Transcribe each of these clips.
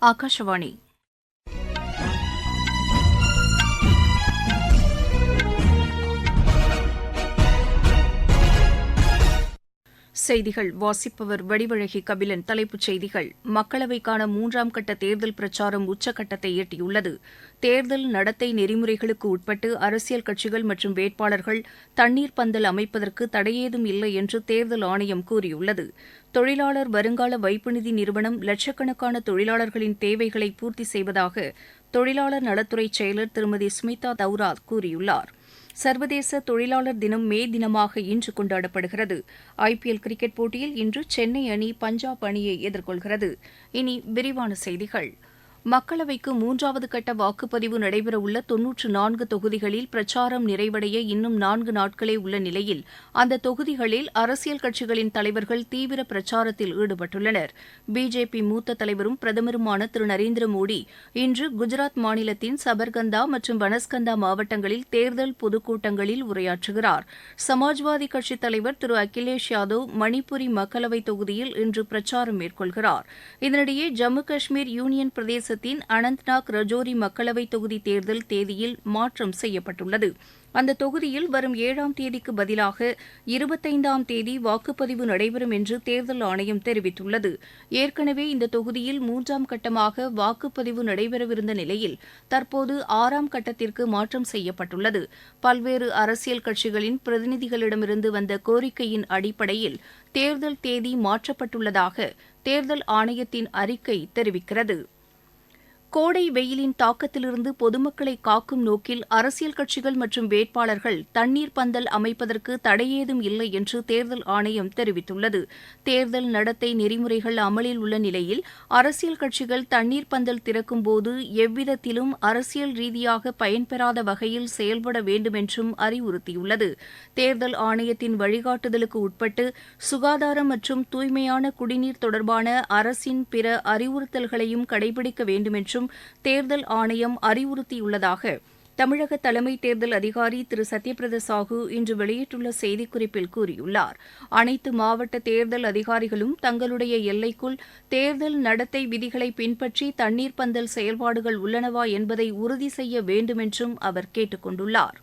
ஆகாஷவாணி. செய்திகள் வாசிப்பவர் வடிவழகி கபிலன். தலைப்புச் செய்திகள்: மக்களவைக்கான 3ஆம் கட்ட தேர்தல் பிரச்சாரம் உச்சக்கட்டத்தை எட்டியுள்ளது. தேர்தல் நடத்தை நெறிமுறைகளுக்கு உட்பட்டு அரசியல் கட்சிகள் மற்றும் வேட்பாளர்கள் தண்ணீர் பந்தல் அமைப்பதற்கு தடையேதும் இல்லை என்று தேர்தல் ஆணையம் கூறியுள்ளது. தொழிலாளர் வருங்கால வைப்பு நிதி நிறுவனம் லட்சக்கணக்கான தொழிலாளர்களின் தேவைகளை பூர்த்தி செய்வதாக தொழிலாளர் நலத்துறை செயலர் திருமதி ஸ்மிதா தவ்ராத் கூறியுள்ளார். சர்வதேச தொழிலாளர் தினம் மே தினமாக இன்று கொண்டாடப்படுகிறது. ஐபிஎல் கிரிக்கெட் போட்டியில் இன்று சென்னை அணி பஞ்சாப் அணியை எதிர்கொள்கிறது. இனி விரிவான செய்திகள். மக்களவைக்கு 3வது கட்ட வாக்குப்பதிவு நடைபெறவுள்ள 94 தொகுதிகளில் பிரச்சாரம் நிறைவடைய இன்னும் 4 நாட்களே உள்ள நிலையில் அந்த தொகுதிகளில் அரசியல் கட்சிகளின் தலைவர்கள் தீவிர பிரச்சாரத்தில் ஈடுபட்டுள்ளனர். பிஜேபி மூத்த தலைவரும் பிரதமருமான திரு நரேந்திர மோடி இன்று குஜராத் மாநிலத்தின் சபர்கந்தா மற்றும் பனஸ்கந்தா மாவட்டங்களில் தேர்தல் பொதுக்கூட்டங்களில் உரையாற்றுகிறார். சமாஜ்வாதி கட்சித் தலைவர் திரு அகிலேஷ் யாதவ் மணிப்புரி மக்களவைத் தொகுதியில் இன்று பிரச்சாரம் மேற்கொள்கிறார். இதனிடையே ஜம்மு காஷ்மீர் யூனியன் பிரதேச அனந்த்நாக் ரஜோரி மக்களவைத் தொகுதி தேர்தல் தேதியில் மாற்றம் செய்யப்பட்டுள்ளது. அந்த தொகுதியில் வரும் 7ஆம் தேதிக்கு பதிலாக 25ஆம் தேதி வாக்குப்பதிவு நடைபெறும் என்று தேர்தல் ஆணையம் தெரிவித்துள்ளது. ஏற்கனவே இந்த தொகுதியில் 3ஆம் கட்டமாக வாக்குப்பதிவு நடைபெறவிருந்த நிலையில் தற்போது 6ஆம் கட்டத்திற்கு மாற்றம் செய்யப்பட்டுள்ளது. பல்வேறு அரசியல் கட்சிகளின் பிரதிநிதிகளிடமிருந்து வந்த கோரிக்கையின் அடிப்படையில் தேர்தல் தேதி மாற்றப்பட்டுள்ளதாக தேர்தல் ஆணையத்தின் அறிக்கை தெரிவிக்கிறது. கோடை வெயிலின் தாக்கத்திலிருந்து பொதுமக்களை காக்கும் நோக்கில் அரசியல் கட்சிகள் மற்றும் வேட்பாளர்கள் தண்ணீர் பந்தல் அமைப்பதற்கு தடையேதும் இல்லை என்று தேர்தல் ஆணையம் தெரிவித்துள்ளது. தேர்தல் நடத்தை நெறிமுறைகள் அமலில் உள்ள நிலையில் அரசியல் கட்சிகள் தண்ணீர் பந்தல் திறக்கும்போது எவ்விதத்திலும் அரசியல் ரீதியாக பயன்பெறாத வகையில் செயல்பட வேண்டும் என்றும் அறிவுறுத்தியுள்ளது. தேர்தல் ஆணையத்தின் வழிகாட்டுதலுக்கு உட்பட்டு சுகாதாரம் மற்றும் தூய்மையான குடிநீர் தொடர்பான அரசின் பிற அறிவுறுத்தல்களையும் கடைபிடிக்க வேண்டும் என்றும் தேர்தல் ஆணையம் அறிவுறுத்தியுள்ளதாக தமிழக தலைமை தேர்தல் அதிகாரி திரு சத்யபிரதா சாஹூ இன்று வெளியிட்டுள்ள செய்திக்குறிப்பில் கூறியுள்ளார். அனைத்து மாவட்ட தேர்தல் அதிகாரிகளும் தங்களுடைய எல்லைக்குள் தேர்தல் நடத்தை விதிகளை பின்பற்றி தண்ணீர் பந்தல் செயல்பாடுகள் உள்ளனவா என்பதை உறுதி செய்ய வேண்டும் என்றும் அவர் கேட்டுக் கொண்டுள்ளார்.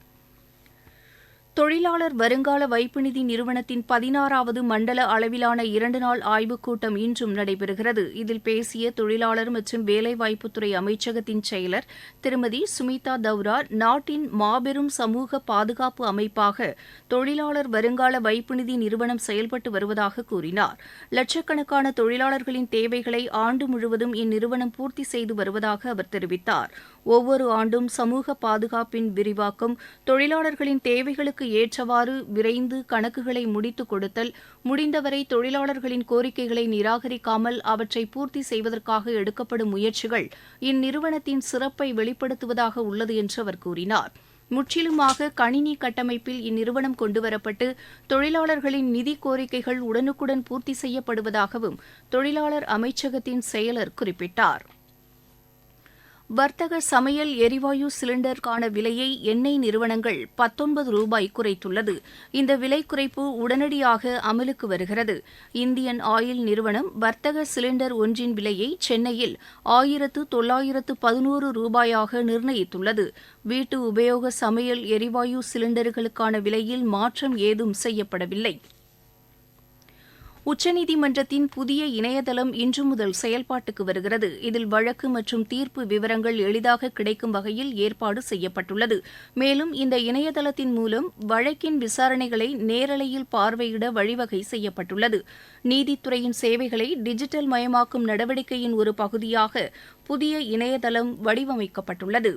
தொழிலாளர் வருங்கால வைப்பு நிதி நிறுவனத்தின் 16வது மண்டல அளவிலான 2 நாள் ஆய்வுக் கூட்டம் இன்றும் நடைபெறுகிறது. இதில் பேசிய தொழிலாளர் மற்றும் வேலைவாய்ப்புத்துறை அமைச்சகத்தின் செயலர் திருமதி சுமிதா தவ்ரா, நாட்டின் மாபெரும் சமூக பாதுகாப்பு அமைப்பாக தொழிலாளர் வருங்கால வைப்பு நிதி நிறுவனம் செயல்பட்டு வருவதாக கூறினார். லட்சக்கணக்கான தொழிலாளர்களின் தேவைகளை ஆண்டு முழுவதும் இந்நிறுவனம் பூர்த்தி செய்து வருவதாக அவர் தெரிவித்தார். ஒவ்வொரு ஆண்டும் சமூக பாதுகாப்பின் விரிவாக்கம், தொழிலாளர்களின் தேவைகளுக்கு ஏற்றவாறு விரைந்து கணக்குகளை முடித்துக் கொடுத்தல், முடிந்தவரை தொழிலாளர்களின் கோரிக்கைகளை நிராகரிக்காமல் அவற்றை பூர்த்தி செய்வதற்காக எடுக்கப்படும் முயற்சிகள் இந்நிறுவனத்தின் சிறப்பை வெளிப்படுத்துவதாக உள்ளது என்று அவர் கூறினார். முற்றிலுமாக கணினி கட்டமைப்பில் இந்நிறுவனம் கொண்டுவரப்பட்டு தொழிலாளர்களின் நிதி கோரிக்கைகள் உடனுக்குடன் பூர்த்தி செய்யப்படுவதாகவும் தொழிலாளர் அமைச்சகத்தின் செயலர் குறிப்பிட்டார். வர்த்தக சமையல் எரிவாயு சிலிண்டருக்கான விலையை எண்ணெய் நிறுவனங்கள் 19 ரூபாய் குறைத்துள்ளது. இந்த விலை குறைப்பு உடனடியாக அமலுக்கு வருகிறது. இந்தியன் ஆயில் நிறுவனம் வர்த்தக சிலிண்டர் ஒன்றின் விலையை சென்னையில் 1911 ரூபாயாக நிர்ணயித்துள்ளது. வீட்டு உபயோக சமையல் எரிவாயு சிலிண்டர்களுக்கான விலையில் மாற்றம் ஏதும் செய்யப்படவில்லை. உச்சநீதிமன்றத்தின் புதிய இணையதளம் இன்று முதல் செயல்பாட்டுக்கு வருகிறது. இதில் வழக்கு மற்றும் தீர்ப்பு விவரங்கள் எளிதாக கிடைக்கும் வகையில் ஏற்பாடு செய்யப்பட்டுள்ளது. மேலும் இந்த இணையதளத்தின் மூலம் வழக்கின் விசாரணைகளை நேரலையில் பார்வையிட வழிவகை செய்யப்பட்டுள்ளது. நீதித்துறையின் சேவைகளை டிஜிட்டல் மயமாக்கும் நடவடிக்கையின் ஒரு பகுதியாக புதிய இணையதளம் வடிவமைக்கப்பட்டுள்ளது.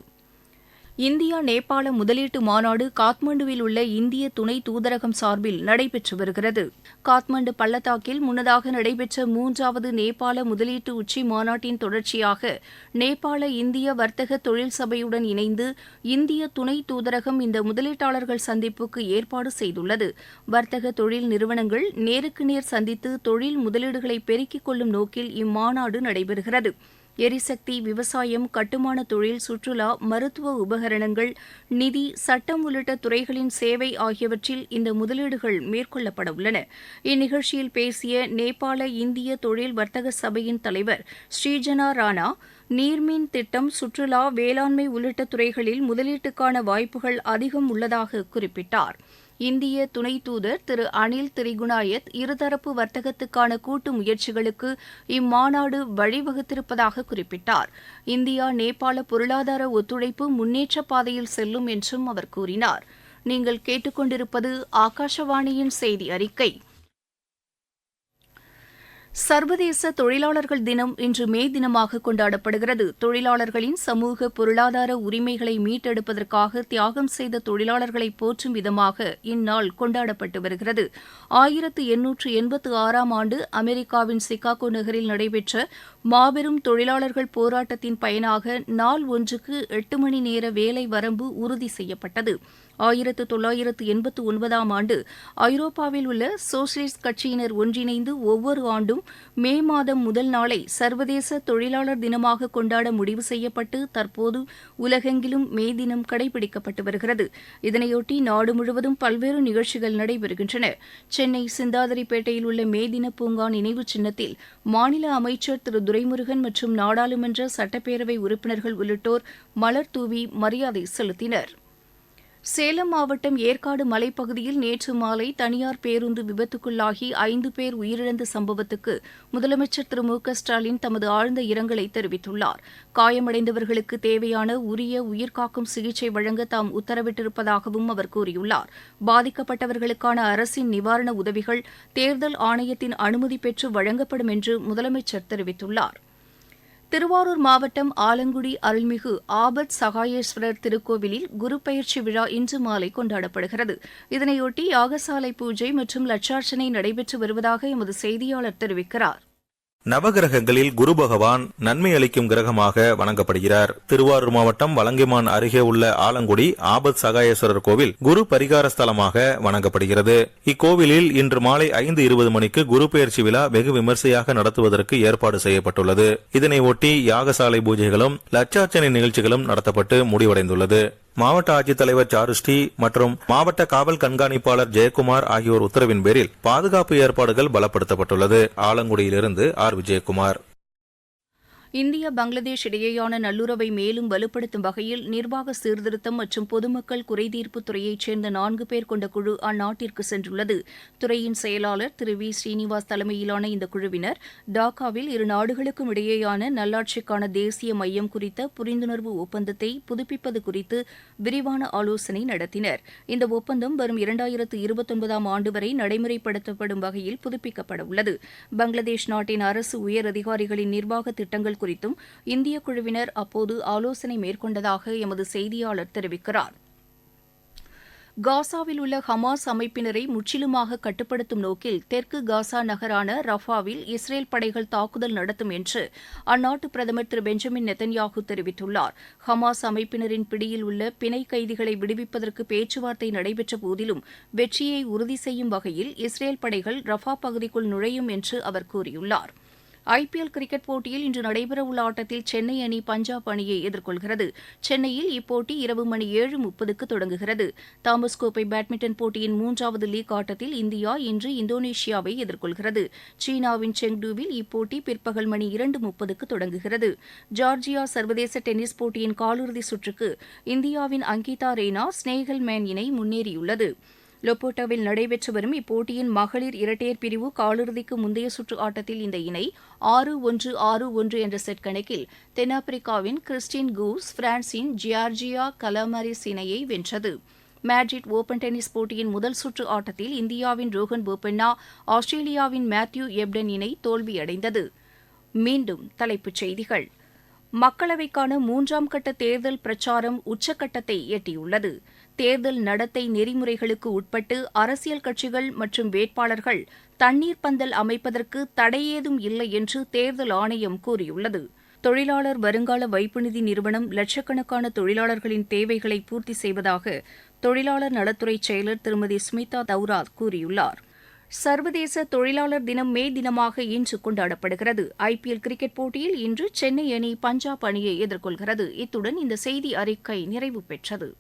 இந்தியா நேபாள முதலீட்டு மாநாடு காத்மண்டுவில் உள்ள இந்திய துணை தூதரகம் சார்பில் நடைபெற்று வருகிறது. காத்மண்டு பள்ளத்தாக்கில் முன்னதாக நடைபெற்ற 3வது நேபாள முதலீட்டு உச்சி மாநாட்டின் தொடர்ச்சியாக நேபாள இந்திய வர்த்தக தொழில் சபையுடன் இணைந்து இந்திய துணை தூதரகம் இந்த முதலீட்டாளர்கள் சந்திப்புக்கு ஏற்பாடு செய்துள்ளது. வர்த்தக தொழில் நிறுவனங்கள் நேருக்கு நேர் சந்தித்து தொழில் முதலீடுகளை பெருக்கிக் கொள்ளும் நோக்கில் இம்மாநாடு நடைபெறுகிறது. எரிசக்தி, விவசாயம், கட்டுமான தொழில், சுற்றுலா, மருத்துவ உபகரணங்கள், நிதி, சட்டம் உள்ளிட்ட துறைகளின் சேவை ஆகியவற்றில் இந்த முதலீடுகள் மேற்கொள்ளப்பட உள்ளன. இந்நிகழ்ச்சியில் பேசிய நேபாள இந்திய தொழில் வர்த்தக சபையின் தலைவர் ஸ்ரீஜனா ராணா, நீர்மின் திட்டம், சுற்றுலா, வேளாண்மை உள்ளிட்ட துறைகளில் முதலீட்டுக்கான வாய்ப்புகள் அதிகம் உள்ளதாக குறிப்பிட்டார். இந்திய துணை தூதர் திரு அனில் திரிகுணாயத் இருதரப்பு வர்த்தகத்துக்கான கூட்டு முயற்சிகளுக்கு இம்மாநாடு வழிவகுத்திருப்பதாக குறிப்பிட்டார். இந்தியா நேபாள பொருளாதார ஒத்துழைப்பு முன்னேற்ற பாதையில் செல்லும் என்றும் அவர் கூறினார். நீங்கள் கேட்டுக்கொண்டிருப்பது ஆகாஷவாணியின் செய்தி அறிக்கை. சர்வதேச தொழிலாளர்கள் தினம் இன்று மே தினமாக கொண்டாடப்படுகிறது. தொழிலாளர்களின் சமூக பொருளாதார உரிமைகளை மீட்டெடுப்பதற்காக தியாகம் செய்த தொழிலாளர்களை போற்றும் விதமாக இந்நாள் கொண்டாடப்பட்டு வருகிறது. 1886ஆம் ஆண்டு அமெரிக்காவின் சிகாகோ நகரில் நடைபெற்ற மாபெரும் தொழிலாளர்கள் போராட்டத்தின் பயனாக நாள் ஒன்றுக்கு 8 மணி நேர வேலை வரம்பு உறுதி செய்யப்பட்டது. 1989ஆம் ஆண்டு ஐரோப்பாவில் உள்ள சோசலிஸ்ட் கட்சியினர் ஒன்றிணைந்து ஒவ்வொரு ஆண்டும் மே மாதம் முதல் நாளை சர்வதேச தொழிலாளர் தினமாக கொண்டாட முடிவு செய்யப்பட்டு தற்போது உலகெங்கிலும் மே தினம் கடைபிடிக்கப்பட்டு வருகிறது. இதனையொட்டி நாடு முழுவதும் பல்வேறு நிகழ்ச்சிகள் நடைபெறுகின்றன. சென்னை சிந்தாதிரிப்பேட்டையில் உள்ள மே தின பூங்கா நினைவு சின்னத்தில் மாநில அமைச்சர் திரு துரைமுருகன் மற்றும் நாடாளுமன்ற சட்டப்பேரவை உறுப்பினர்கள் உள்ளிட்டோர் மலர் தூவி மரியாதை செலுத்தினர். சேலம் மாவட்டம் ஏற்காடு மலைப்பகுதியில் நேற்று மாலை தனியார் பேருந்து விபத்துக்குள்ளாகி 5 பேர் உயிரிழந்த சம்பவத்துக்கு முதலமைச்சர் திரு மு க ஸ்டாலின் தமது ஆழ்ந்த இரங்கலை தெரிவித்துள்ளார். காயமடைந்தவர்களுக்கு தேவையான உரிய உயிர்காக்கும் சிகிச்சை வழங்க தாம் உத்தரவிட்டிருப்பதாகவும் அவர் கூறியுள்ளார். பாதிக்கப்பட்டவர்களுக்கான அரசின் நிவாரண உதவிகள் தேர்தல் ஆணையத்தின் அனுமதி பெற்று வழங்கப்படும் என்று முதலமைச்சர் தெரிவித்துள்ளார். திருவாரூர் மாவட்டம் ஆலங்குடி அருள்மிகு ஆபத் சகாயேஸ்வரர் திருக்கோவிலில் குரு பயிற்சி விழா இன்று மாலை கொண்டாடப்படுகிறது. இதனையொட்டி யாகசாலை பூஜை மற்றும் லட்சார்ச்சனை நடைபெற்று வருவதாக எமது செய்தியாளர் தெரிவிக்கிறார். நவகிரகங்களில் குரு பகவான் நன்மை அளிக்கும் கிரகமாக வணங்கப்படுகிறார். திருவாரூர் மாவட்டம் வலங்கைமான் அருகே உள்ள ஆலங்குடி ஆபத் சகாயேஸ்வரர் கோவில் குரு பரிகார ஸ்தலமாக வணங்கப்படுகிறது. இக்கோவிலில் இன்று மாலை 5:20 மணிக்கு குரு பெயர்ச்சி விழா வெகு விமர்சையாக நடத்துவதற்கு ஏற்பாடு செய்யப்பட்டுள்ளது. இதனை ஒட்டி யாகசாலை பூஜைகளும் லட்சார்ச்சனை நிகழ்ச்சிகளும் நடத்தப்பட்டு முடிவடைந்துள்ளது. மாவட்ட ஆட்சித்தலைவர் சாருஸ்ரீ மற்றும் மாவட்ட காவல் கண்காணிப்பாளர் ஜெயக்குமார் ஆகியோர் உத்தரவின் பேரில் பாதுகாப்பு ஏற்பாடுகள் பலப்படுத்தப்பட்டுள்ளது. ஆலங்குடியிலிருந்து ஆர். விஜயகுமார். இந்தியா பங்களாதேஷ் இடையேயான நல்லுறவை மேலும் வலுப்படுத்தும் வகையில் நிர்வாக சீர்திருத்தம் மற்றும் பொதுமக்கள் குறைதீர்ப்புத் துறையைச் சேர்ந்த 4 பேர் கொண்ட குழு அந்நாட்டிற்கு சென்றுள்ளது. துறையின் செயலாளர் திரு வி ஸ்ரீனிவாஸ் தலைமையிலான இந்த குழுவினர் டாக்காவில் இரு நாடுகளுக்கும் இடையேயான நல்லாட்சிக்கான தேசிய மையம் குறித்த புரிந்துணர்வு ஒப்பந்தத்தை புதுப்பிப்பது குறித்து விரிவான ஆலோசனை நடத்தினர். இந்த ஒப்பந்தம் வரும் 2029ஆம் ஆண்டு வரை நடைமுறைப்படுத்தப்படும் வகையில் புதுப்பிக்கப்பட உள்ளது. பங்களாதேஷ் நாட்டின் அரசு உயர் அதிகாரிகளின் நிர்வாக திட்டங்கள் குறித்தும் இந்திய குழுவினர் அப்போது ஆலோசனை மேற்கொண்டதாக எமது செய்தியாளர் தெரிவிக்கிறார். காசாவில் உள்ள ஹமாஸ் அமைப்பினரை முற்றிலுமாக கட்டுப்படுத்தும் நோக்கில் தெற்கு காசா நகரான ரஃபாவில் இஸ்ரேல் படைகள் தாக்குதல் நடத்தும் என்று அந்நாட்டு பிரதமர் திரு பெஞ்சமின் நெத்தன்யாகு தெரிவித்துள்ளார். ஹமாஸ் அமைப்பினரின் பிடியில் உள்ள பிணை கைதிகளை விடுவிப்பதற்கு பேச்சுவார்த்தை நடைபெற்ற போதிலும் வெற்றியை உறுதி செய்யும் வகையில் இஸ்ரேல் படைகள் ரஃபா பகுதிக்குள் நுழையும் என்று அவர் கூறியுள்ளார். ஐபிஎல் கிரிக்கெட் போட்டியில் இன்று நடைபெறவுள்ள ஆட்டத்தில் சென்னை அணி பஞ்சாப் அணியை எதிர்கொள்கிறது. சென்னையில் இப்போட்டி இரவு மணி 7:30க்கு தொடங்குகிறது. தாமஸ் கோப்பை பேட்மிண்டன் போட்டியின் 3வது லீக் ஆட்டத்தில் இந்தியா இன்று இந்தோனேஷியாவை எதிர்கொள்கிறது. சீனாவின் செங்டூவில் இப்போட்டி பிற்பகல் மணி 2:30க்கு தொடங்குகிறது. ஜார்ஜியா சர்வதேச டென்னிஸ் போட்டியின் காலிறுதி சுற்றுக்கு இந்தியாவின் அங்கிதா ரெய்னா ஸ்னேகல் மேன் இணை முன்னேறியுள்ளது. லொப்போட்டாவில் நடைபெற்று வரும் இப்போட்டியின் மகளிர் இரட்டையர் பிரிவு காலிறுதிக்கு முந்தைய சுற்று ஆட்டத்தில் இந்த இணை 6-1, 6-1 என்ற செட் கணக்கில் தென்னாப்பிரிக்காவின் கிறிஸ்டின் கூஸ் பிரான்சின் ஜியார்ஜியா கலாமாரிஸ் இணையை வென்றது. மேட்ரிட் ஓபன் டென்னிஸ் போட்டியின் முதல் சுற்று ஆட்டத்தில் இந்தியாவின் ரோஹன் போபண்ணா ஆஸ்திரேலியாவின் மேத்யூ எப்டன் இணை தோல்வியடைந்தது. மீண்டும் தலைப்புச் செய்திகள். மக்களவைக்கான 3ஆம் கட்ட தேர்தல் பிரச்சாரம் உச்சக்கட்டத்தை எட்டியுள்ளது. தேர்தல் நடத்தை நெறிமுறைகளுக்கு உட்பட்டு அரசியல் கட்சிகள் மற்றும் வேட்பாளர்கள் தண்ணீர் பந்தல் அமைப்பதற்கு தடையேதும் இல்லை என்று தேர்தல் ஆணையம் கூறியுள்ளது. தொழிலாளர் வருங்கால வைப்பு நிதி நிறுவனம் லட்சக்கணக்கான தொழிலாளர்களின் தேவைகளை பூர்த்தி செய்வதாக தொழிலாளர் நலத்துறை செயலர் திருமதி ஸ்மிதா தௌராத் கூறியுள்ளார். சர்வதேச தொழிலாளர் தினம் மே தினமாக இன்று கொண்டாடப்படுகிறது. IPL கிரிக்கெட் போட்டியில் இன்று சென்னை அணி பஞ்சாப் அணியை எதிர்கொள்கிறது. இத்துடன் இந்த செய்தி அறிக்கை நிறைவு பெற்றது.